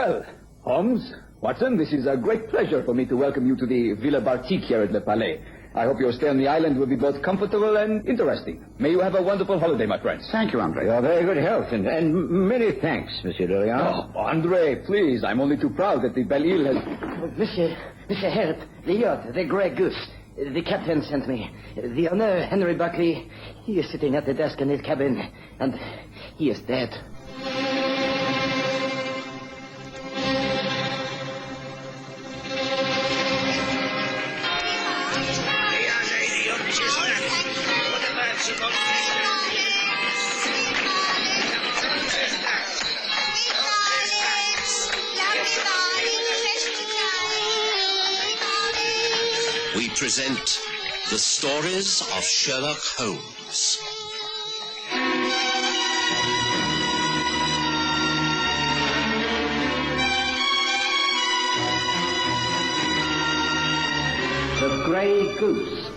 Well, Holmes, Watson, this is a great pleasure for me to welcome you to the Villa Bartique here at Le Palais. I hope your stay on the island will be both comfortable and interesting. May you have a wonderful holiday, my friends. Thank you, Andre. Your very good health, and many thanks, Monsieur Lilliana. Oh, Andre, please, I'm only too proud that the Belle Ile has... Monsieur, help. The yacht, the Grey Goose. The captain sent me. The owner, Henry Buckley, he is sitting at the desk in his cabin, and he is dead. We present the stories of Sherlock Holmes. The Grey Goose.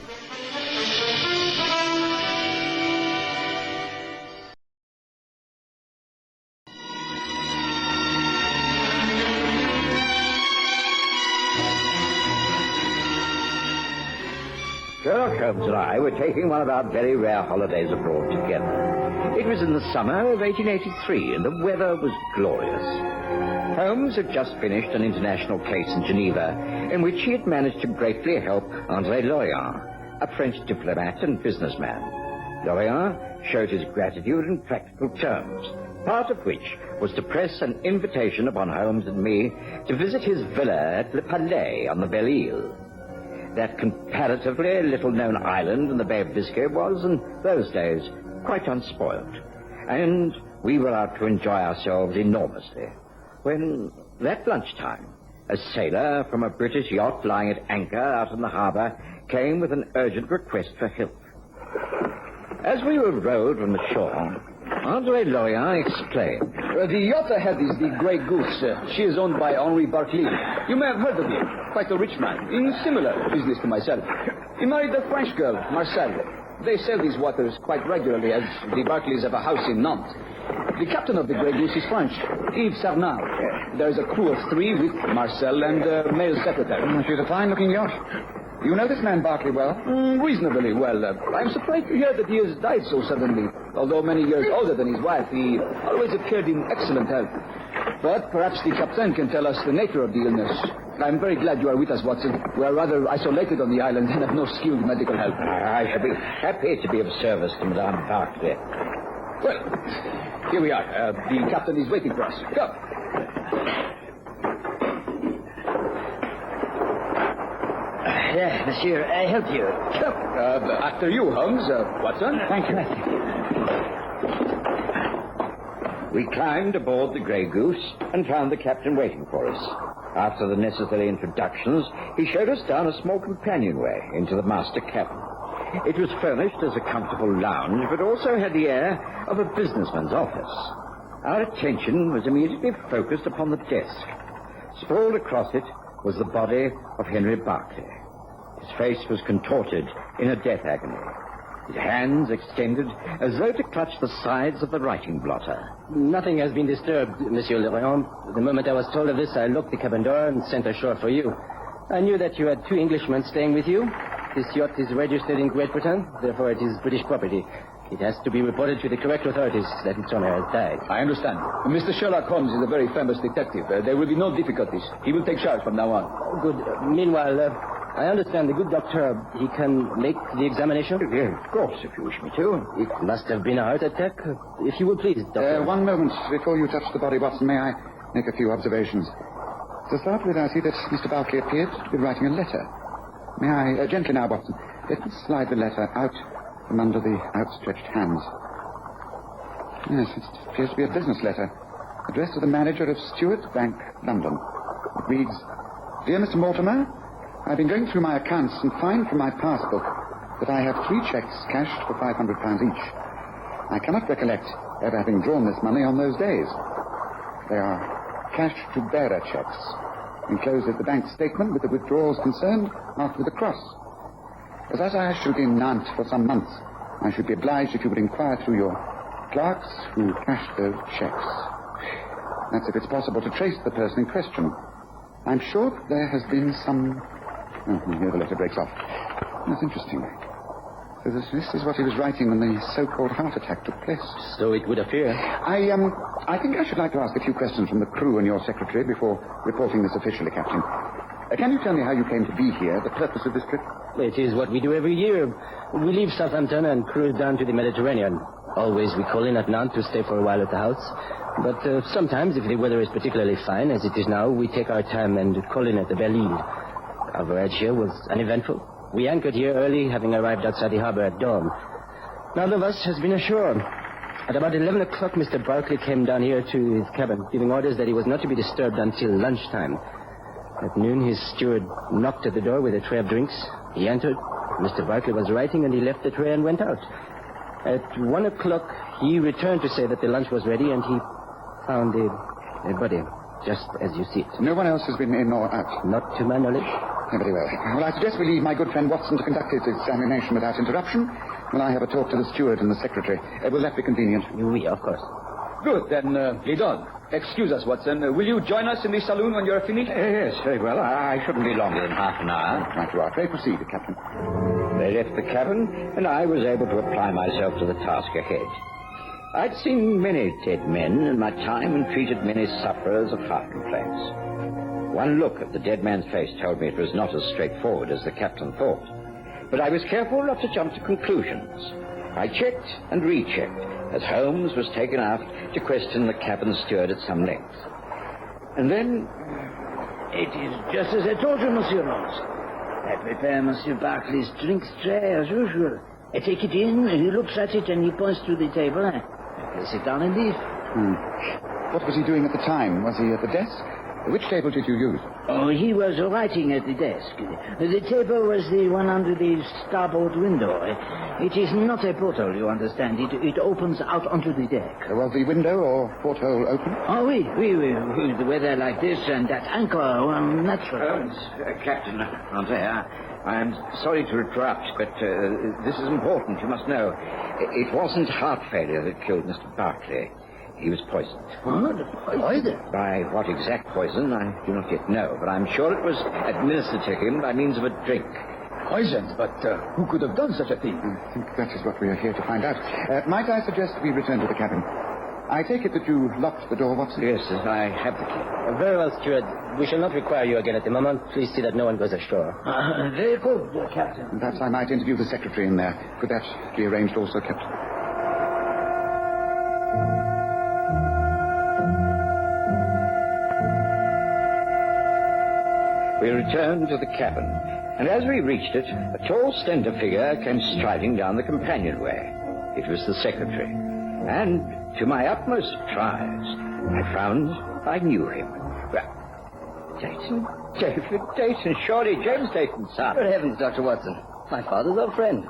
Sherlock Holmes and I were taking one of our very rare holidays abroad together. It was in the summer of 1883, and the weather was glorious. Holmes had just finished an international case in Geneva, in which he had managed to greatly help André Lorient, a French diplomat and businessman. Lorient showed his gratitude in practical terms, part of which was to press an invitation upon Holmes and me to visit his villa at Le Palais on the Belle Ile. That comparatively little-known island in the Bay of Biscay was, in those days, quite unspoiled. And we were out to enjoy ourselves enormously, when, that lunchtime, a sailor from a British yacht lying at anchor out in the harbour came with an urgent request for help. As we were rowed from the shore, André Lorient explained. The yacht ahead is the Grey Goose. She is owned by Henri Barclay. You may have heard of him. Quite a rich man, in similar business to myself. He married a French girl, Marcel. They sail these waters quite regularly, as the Barclays have a house in Nantes. The captain of the Grey Goose is French, Yves Sarnard. There is a crew of 3 with Marcel and a male secretary. She's a fine-looking yacht. You know this man Barclay well? Reasonably well. I'm surprised to hear that he has died so suddenly. Although many years older than his wife, he always appeared in excellent health. But perhaps the captain can tell us the nature of the illness. I'm very glad you are with us, Watson. We are rather isolated on the island and have no skilled medical help. I shall be happy to be of service to Madame Barclay. Well, here we are. The captain is waiting for us. Come. Yeah, monsieur, I help you. After you, Holmes. Watson. Thank you. We climbed aboard the Grey Goose and found the captain waiting for us. After the necessary introductions, he showed us down a small companionway into the master cabin. It was furnished as a comfortable lounge, but also had the air of a businessman's office. Our attention was immediately focused upon the desk. Sprawled across it was the body of Henry Barclay. His face was contorted in a death agony. His hands extended as though to clutch the sides of the writing blotter. Nothing has been disturbed, Monsieur Lorient. The moment I was told of this, I locked the cabin door and sent ashore for you. I knew that you had 2 Englishmen staying with you. This yacht is registered in Great Britain, therefore it is British property. It has to be reported to the correct authorities that its owner has died. I understand. Mr. Sherlock Holmes is a very famous detective. There will be no difficulties. He will take charge from now on. Good. Meanwhile, I understand the good doctor, he can make the examination? Yes, of course, if you wish me to. It must have been a heart attack. If you will please, doctor. One moment before you touch the body, Watson. May I make a few observations? To start with, I see that Mr. Barclay appeared to be writing a letter. May I, gently now, Watson, let me slide the letter out from under the outstretched hands. Yes, it appears to be a business letter, addressed to the manager of Stewart Bank, London. It reads, Dear Mr. Mortimer, I've been going through my accounts and find from my passbook that I have 3 checks cashed for £500 each. I cannot recollect ever having drawn this money on those days. They are cash to bearer checks. Enclosed is the bank statement with the withdrawals concerned, marked with a cross. As I shall be in Nantes for some months, I should be obliged if you would inquire through your clerks who cashed those checks. That's if it's possible to trace the person in question. I'm sure there has been some... Oh, here the letter breaks off. That's interesting. So this is what he was writing when the so-called heart attack took place. So it would appear. I think I should like to ask a few questions from the crew and your secretary before reporting this officially, Captain. Can you tell me how you came to be here, the purpose of this trip? It is what we do every year. We leave Southampton and cruise down to the Mediterranean. Always we call in at Nantes to stay for a while at the house. But sometimes, if the weather is particularly fine, as it is now, we take our time and call in at the Belle-Île. Our voyage here was uneventful. We anchored here early, having arrived outside the harbor at dawn. None of us has been ashore. At about 11 o'clock, Mr. Barclay came down here to his cabin, giving orders that he was not to be disturbed until lunchtime. At noon, his steward knocked at the door with a tray of drinks. He entered. Mr. Barclay was writing, and he left the tray and went out. At 1 o'clock, he returned to say that the lunch was ready, and he found a body, just as you see it. No one else has been in or out? Not to my knowledge. Very well. Well, I suggest we leave my good friend Watson to conduct his examination without interruption, while I have a talk to the steward and the secretary. Will that be convenient? Oui, of course. Good, then, lead on. Excuse us, Watson. Will you join us in the saloon when you're finished? Yes, very well. I shouldn't be longer than half an hour. Right you are. Pray proceed, Captain. They left the cabin, and I was able to apply myself to the task ahead. I'd seen many dead men in my time and treated many sufferers of heart complaints. One look at the dead man's face told me it was not as straightforward as the captain thought. But I was careful not to jump to conclusions. I checked and rechecked as Holmes was taken aft to question the cabin steward at some length. And then... It is just as I told you, Monsieur Holmes. I prepare Monsieur Barclay's drinks tray as usual. I take it in, he looks at it, and he points to the table. I place it down and leave. What was he doing at the time? Was he at the desk? Which table did you use? Oh, he was writing at the desk. The table was the one under the starboard window. It is not a porthole, you understand. It opens out onto the deck. Was the window or porthole open? Oh, oui. With the weather like this and that anchor, natural. Captain, Andrea, I'm sorry to interrupt, but this is important, you must know. It wasn't heart failure that killed Mr. Barclay. He was poisoned. What? Poison? By what exact poison, I do not yet know, but I'm sure it was administered to him by means of a drink. Poisoned? But who could have done such a thing? I think that is what we are here to find out. Might I suggest we return to the cabin? I take it that you locked the door, Watson? Yes, I have the key. Very well, steward. We shall not require you again at the moment. Please see that no one goes ashore. Very good, Captain. Perhaps I might interview the secretary in there. Could that be arranged also, Captain? We returned to the cabin, and as we reached it, a tall, slender figure came striding down the companionway. It was the secretary, and to my utmost surprise, I found I knew him. Well, David Dayton, surely James Dayton's son. Good heavens, Dr. Watson. My father's old friend.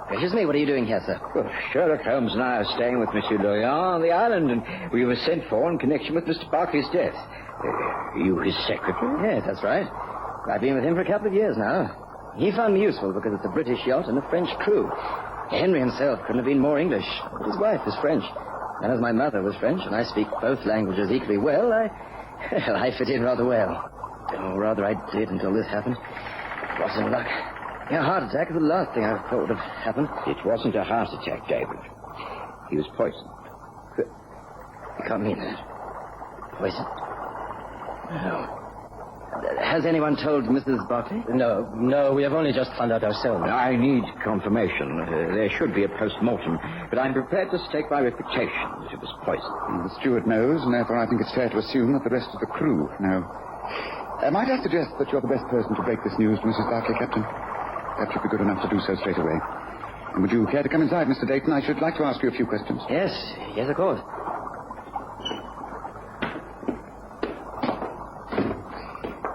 Gracious me, what are you doing here, sir? Well, Sherlock Holmes and I are staying with Monsieur Lilliana on the island, and we were sent for in connection with Mr. Barclay's death. You his secretary? Yes, that's right. I've been with him for a couple of years now. He found me useful because it's a British yacht and a French crew. Henry himself couldn't have been more English, but his wife is French. And as my mother was French, and I speak both languages equally well, I fit in rather well. Or rather, I did until this happened. It wasn't luck. A heart attack is the last thing I thought would have happened. It wasn't a heart attack, David. He was poisoned. You can't mean that. Poisoned? No. Has anyone told Mrs. Barclay? No, we have only just found out ourselves. I need confirmation. There should be a post-mortem, but I'm prepared to stake my reputation that it was poison. The steward knows, and therefore I think it's fair to assume that the rest of the crew know. Might I suggest that you're the best person to break this news to Mrs. Barclay, Captain? Perhaps you'd be good enough to do so straight away. And would you care to come inside, Mr. Dayton? I should like to ask you a few questions. Yes, of course.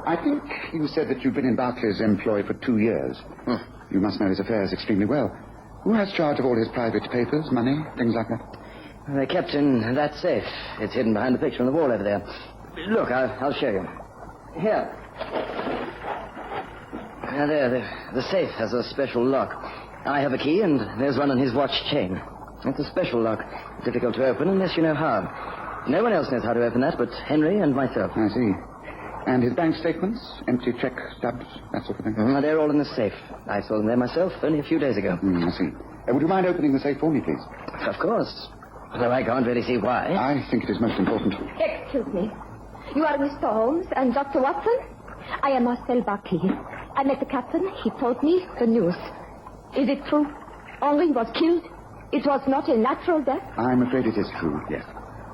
I think you said that you've been in Barclay's employ for 2 years. You must know his affairs extremely well. Who has charge of all his private papers, money, things like that? They're kept in that safe. It's hidden behind the picture on the wall over there. Look, I'll show you. Here. Now, there, the safe has a special lock. I have a key, and there's one on his watch chain. It's a special lock. Difficult to open unless you know how. No one else knows how to open that but Henry and myself. I see. And his bank statements, empty check stubs, that sort of thing? They're all in the safe. I saw them there myself only a few days ago. I see. Would you mind opening the safe for me, please? Of course. Though I can't really see why. I think it is most important. Excuse me. You are Mr. Holmes and Dr. Watson? I am Marcel Barclay. I met the captain. He told me the news. Is it true? Henri was killed? It was not a natural death? I'm afraid it is true, yes.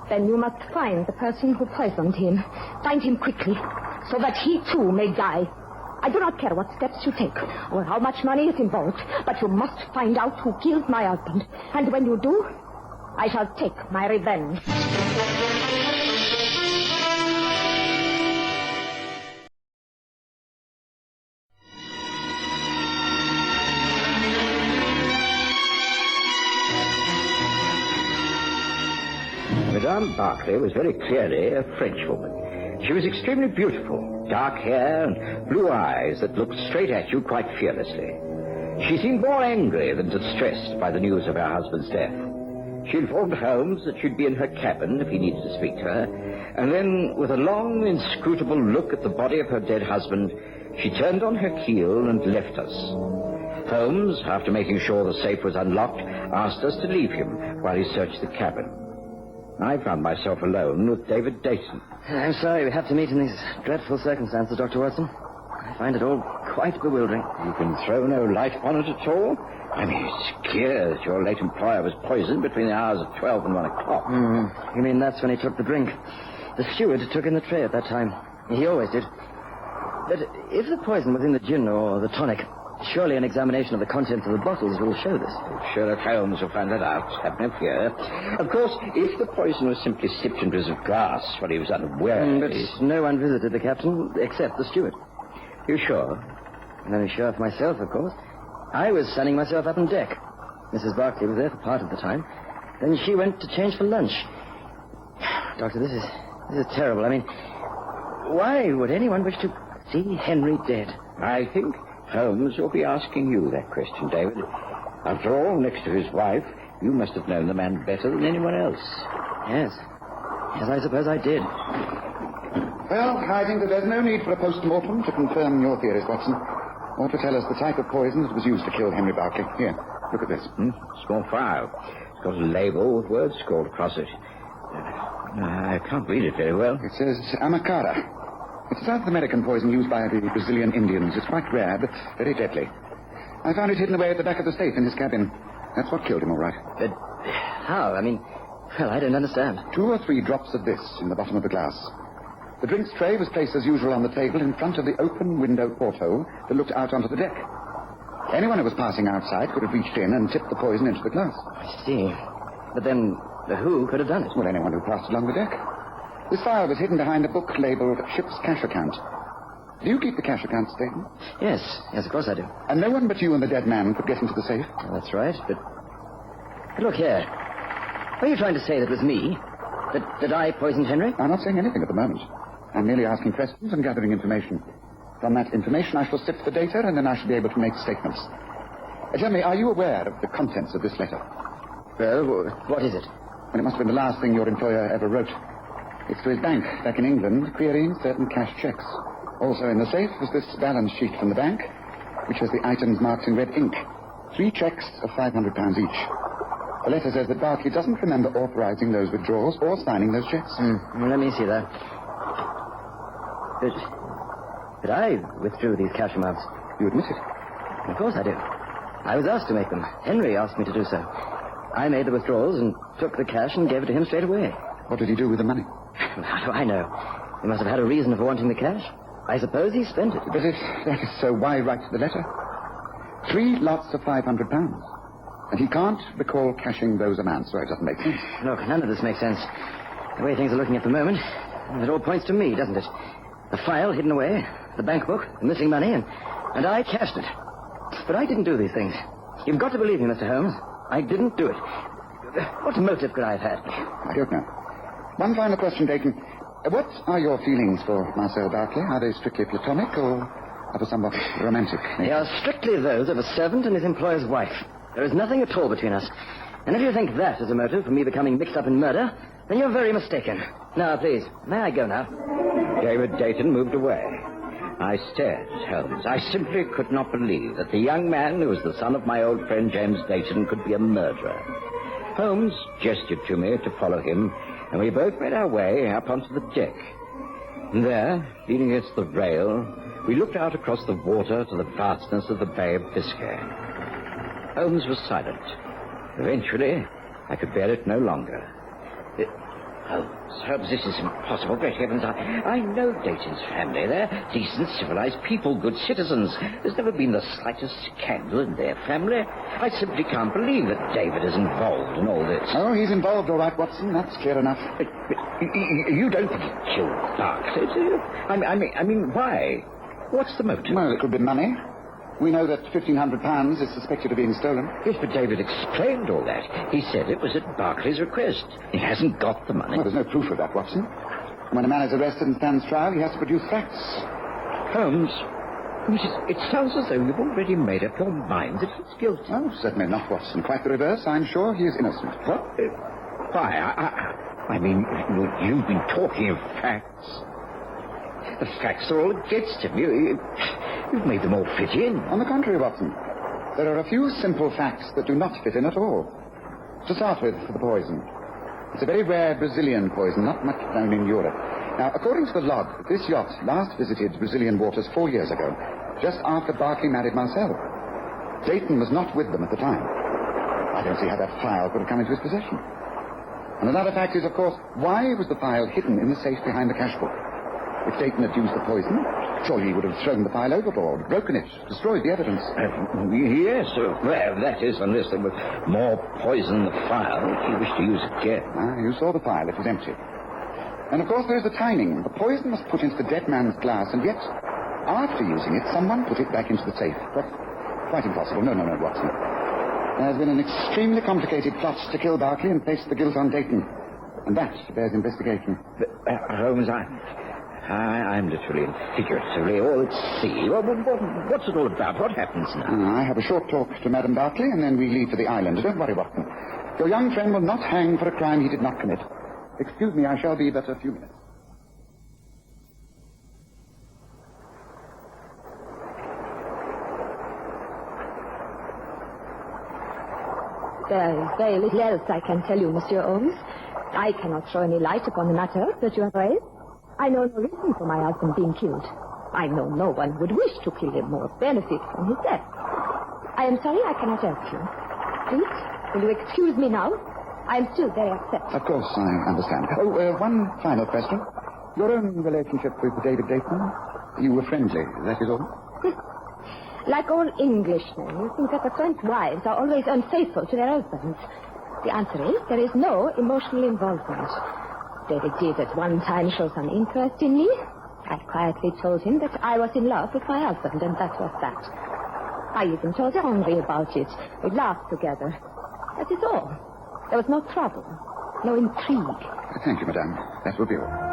Then you must find the person who poisoned him. Find him quickly, so that he too may die. I do not care what steps you take, or how much money is involved, but you must find out who killed my husband. And when you do, I shall take my revenge. Madame Barclay was very clearly a Frenchwoman. She was extremely beautiful, dark hair and blue eyes that looked straight at you quite fearlessly. She seemed more angry than distressed by the news of her husband's death. She informed Holmes that she'd be in her cabin if he needed to speak to her, and then, with a long, inscrutable look at the body of her dead husband, she turned on her heel and left us. Holmes, after making sure the safe was unlocked, asked us to leave him while he searched the cabin. I found myself alone with David Dayton. I'm sorry we have to meet in these dreadful circumstances, Dr. Watson. I find it all quite bewildering. You can throw no light upon it at all? I mean, it's clear that your late employer was poisoned between the hours of 12 and 1 o'clock. You mean that's when he took the drink? The steward took in the tray at that time. He always did. But if the poison was in the gin or the tonic, surely an examination of the contents of the bottles will show this. Sherlock Holmes will find that out. Have no fear. Of course, if the poison was simply sipped into a glass while he was unaware... But no one visited the captain except the steward. You sure? I'm only sure for myself, of course. I was sunning myself up on deck. Mrs. Barclay was there for part of the time. Then she went to change for lunch. Doctor, this is terrible. I mean, why would anyone wish to see Henry dead? I think Holmes will be asking you that question, David. After all, next to his wife, you must have known the man better than anyone else. Yes. Yes, I suppose I did. Well, I think that there's no need for a post-mortem to confirm your theories, Watson, or to tell us the type of poison that was used to kill Henry Barclay. Here, look at this. Small phial. It's got a label with words scrawled across it. I can't read it very well. It says Amacara. It's a South American poison used by the Brazilian Indians. It's quite rare, but very deadly. I found it hidden away at the back of the safe in his cabin. That's what killed him, all right. But how? I mean, well, I don't understand. 2 or 3 drops of this in the bottom of the glass. The drinks tray was placed as usual on the table in front of the open window porthole that looked out onto the deck. Anyone who was passing outside could have reached in and tipped the poison into the glass. I see. But then, who could have done it? Well, anyone who passed along the deck. This phial was hidden behind a book labelled Ship's Cash Account. Do you keep the cash account statement? Yes, of course I do. And no one but you and the dead man could get into the safe? Well, that's right, but look here. Are you trying to say that it was me? That I poisoned Henry? I'm not saying anything at the moment. I'm merely asking questions and gathering information. From that information, I shall sift the data, and then I shall be able to make statements. Tell me, are you aware of the contents of this letter? Well, what is it? Well, it must have been the last thing your employer ever wrote. It's to his bank back in England, querying certain cash checks. Also in the safe was this balance sheet from the bank, which has the items marked in red ink. 3 checks of £500 each. The letter says that Barclay doesn't remember authorizing those withdrawals or signing those checks. Well, let me see that. But I withdrew these cash amounts. You admit it? Of course I do. I was asked to make them. Henry asked me to do so. I made the withdrawals and took the cash and gave it to him straight away. What did he do with the money? How do I know? He must have had a reason for wanting the cash. I suppose he spent it. But if that is so, why write the letter? 3 lots of £500. And he can't recall cashing those amounts, so it doesn't make sense. Look, none of this makes sense. The way things are looking at the moment, it all points to me, doesn't it? The file hidden away, the bank book, the missing money, and I cashed it. But I didn't do these things. You've got to believe me, Mr. Holmes. I didn't do it. What motive could I have had? I don't know. One final question, Dayton. What are your feelings for Marcel Barclay? Are they strictly platonic or of a somewhat romantic nature? They are strictly those of a servant and his employer's wife. There is nothing at all between us. And if you think that is a motive for me becoming mixed up in murder, Then you're very mistaken. Now, please, may I go now? David Dayton moved away. I stared at Holmes. I simply could not believe that the young man who was the son of my old friend James Dayton could be a murderer. Holmes gestured to me to follow him, and we both made our way up onto the deck. And there, leaning against the rail, we looked out across the water to the vastness of the Bay of Biscay. Holmes was silent. Eventually, I could bear it no longer. Holmes, this is impossible. Great heavens, I know Dayton's family. They're decent, civilized people, good citizens. There's never been the slightest scandal in their family. I simply can't believe that David is involved in all this. Oh, he's involved, all right, Watson. That's clear enough. But you don't think he killed Barclay, do you? I mean, why? What's the motive? Well, it could be money. We know that £1,500 is suspected of being stolen. Yes, but David explained all that. He said it was at Barclay's request. He hasn't got the money. Well, there's no proof of that, Watson. When a man is arrested and stands trial, he has to produce facts. Holmes, it sounds as though you've already made up your mind that he's guilty. Oh, certainly not, Watson. Quite the reverse. I'm sure he is innocent. What? Why? I mean, you've been talking of facts. The facts are all against him. You've made them all fit in. On the contrary, Watson, there are a few simple facts that do not fit in at all. To start with, the poison. It's a very rare Brazilian poison, not much known in Europe. Now, according to the log, this yacht last visited Brazilian waters 4 years ago, just after Barclay married Marcel. Dayton was not with them at the time. I don't see how that file could have come into his possession. And another fact is, of course, why was the file hidden in the safe behind the cash book? If Dayton had used the poison, surely he would have thrown the file overboard, broken it, destroyed the evidence. Yes, well, that is, unless there was more poison in the file if he wished to use it again. You saw the file. It was empty. And, of course, there is the timing. The poison was put into the dead man's glass, and yet, after using it, someone put it back into the safe. That's quite impossible. No, Watson. There's been an extremely complicated plot to kill Barclay and place the guilt on Dayton. And that bears investigation. Holmes, I'm literally and figuratively all at sea. What's it all about? What happens now? I have a short talk to Madame Barclay, and then we leave for the island. Don't worry, Watson. Your young friend will not hang for a crime he did not commit. Excuse me, I shall be but a few minutes. There is very little else I can tell you, Monsieur Holmes. I cannot throw any light upon the matter that you have raised. I know no reason for my husband being killed. I know no one would wish to kill him or benefit from his death. I am sorry I cannot help you. Please, will you excuse me now? I am still very upset. Of course, I understand. One final question. Your own relationship with David Dayton? You were friendly, that is all? Like all Englishmen, you think that the French wives are always unfaithful to their husbands. The answer is there is no emotional involvement. David did at one time show some interest in me. I quietly told him that I was in love with my husband, and that was that. I even told Henri about it. We laughed together. That is all. There was no trouble, no intrigue. Thank you, madame. That will be all.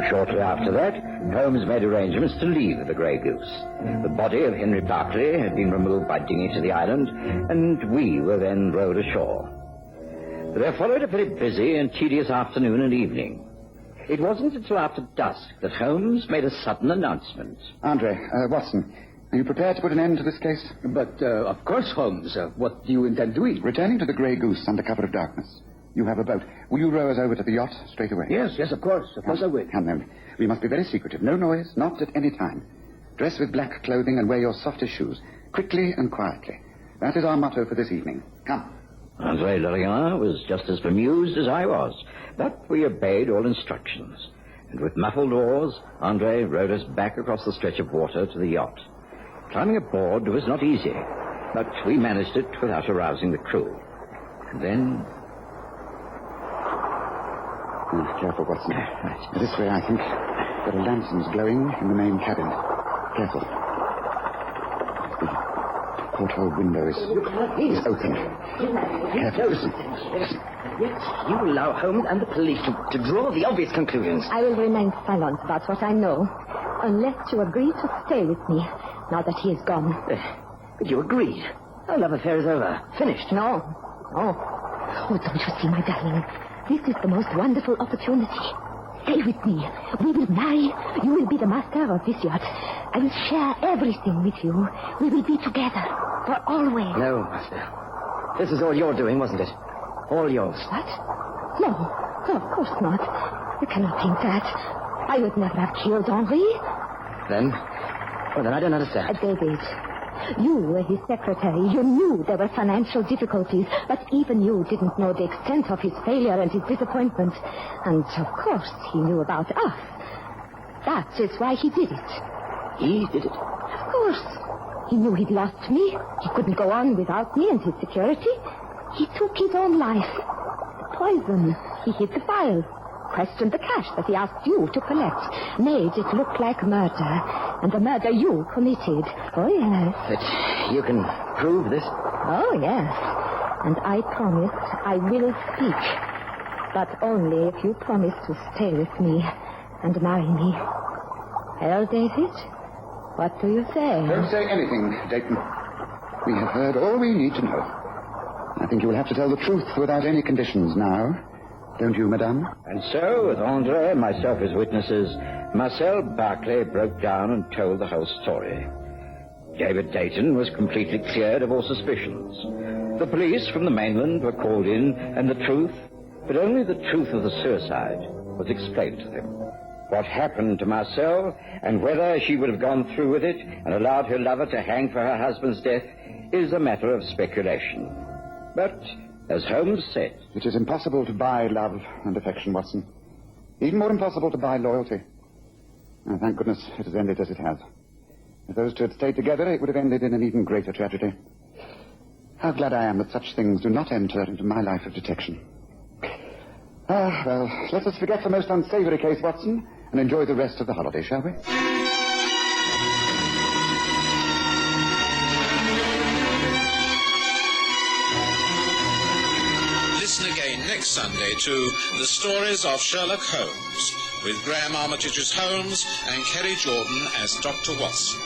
Shortly after that, Holmes made arrangements to leave the Grey Goose. The body of Henry Barclay had been removed by dinghy to the island, and we were then rowed ashore. There followed a very busy and tedious afternoon and evening. It wasn't until after dusk that Holmes made a sudden announcement. Watson, are you prepared to put an end to this case? But, of course, Holmes. What do you intend doing? Returning to the Grey Goose under cover of darkness. You have a boat. Will you row us over to the yacht straight away? Yes, of course. Of course I will. Come then. We must be very secretive. No noise, not at any time. Dress with black clothing and wear your softest shoes. Quickly and quietly. That is our motto for this evening. Come. André Lilliana was just as bemused as I was, but we obeyed all instructions. And with muffled oars, André rowed us back across the stretch of water to the yacht. Climbing aboard was not easy, but we managed it without arousing the crew. And then... Careful, Watson. This way, I think. There are lanterns glowing in the main cabin. Careful. The porthole window is open. Careful, listen. Yes, you allow Holmes and the police to draw the obvious conclusions. I will remain silent about what I know, unless you agree to stay with me, now that he is gone. But you agreed. Our love affair is over. Finished. No. Oh, don't you see, my darling? This is the most wonderful opportunity. Stay with me. We will marry. You will be the master of this yacht. I will share everything with you. We will be together for always. No, master. This is all your doing, wasn't it? All yours. What? No, of course not. You cannot think that. I would never have killed Henri. Then I don't understand. David, you were his secretary. You knew there were financial difficulties, but even you didn't know the extent of his failure and his disappointment. And, of course, he knew about us. That is why he did it. He did it? Of course. He knew he'd lost me. He couldn't go on without me and his security. He took his own life. The poison. He hid the file. Questioned the cash that he asked you to collect. Made it look like murder. And the murder you committed. Oh, yes. But you can prove this? Oh, yes. And I promise I will speak. But only if you promise to stay with me and marry me. Well, David, what do you say? Don't say anything, Dayton. We have heard all we need to know. I think you will have to tell the truth without any conditions now. Don't you, madame? And so, with Andre and myself as witnesses, Marcel Barclay broke down and told the whole story. David Dayton was completely cleared of all suspicions. The police from the mainland were called in, and the truth, but only the truth of the suicide, was explained to them. What happened to Marcel, and whether she would have gone through with it and allowed her lover to hang for her husband's death, is a matter of speculation. But, as Holmes said, it is impossible to buy love and affection, Watson. Even more impossible to buy loyalty. Oh, thank goodness it has ended as it has. If those two had stayed together, it would have ended in an even greater tragedy. How glad I am that such things do not enter into my life of detection. Well, let us forget the most unsavory case, Watson, and enjoy the rest of the holiday, shall we? Listen again next Sunday to The Stories of Sherlock Holmes, with Graham Armitage as Holmes and Kerry Jordan as Dr. Watson.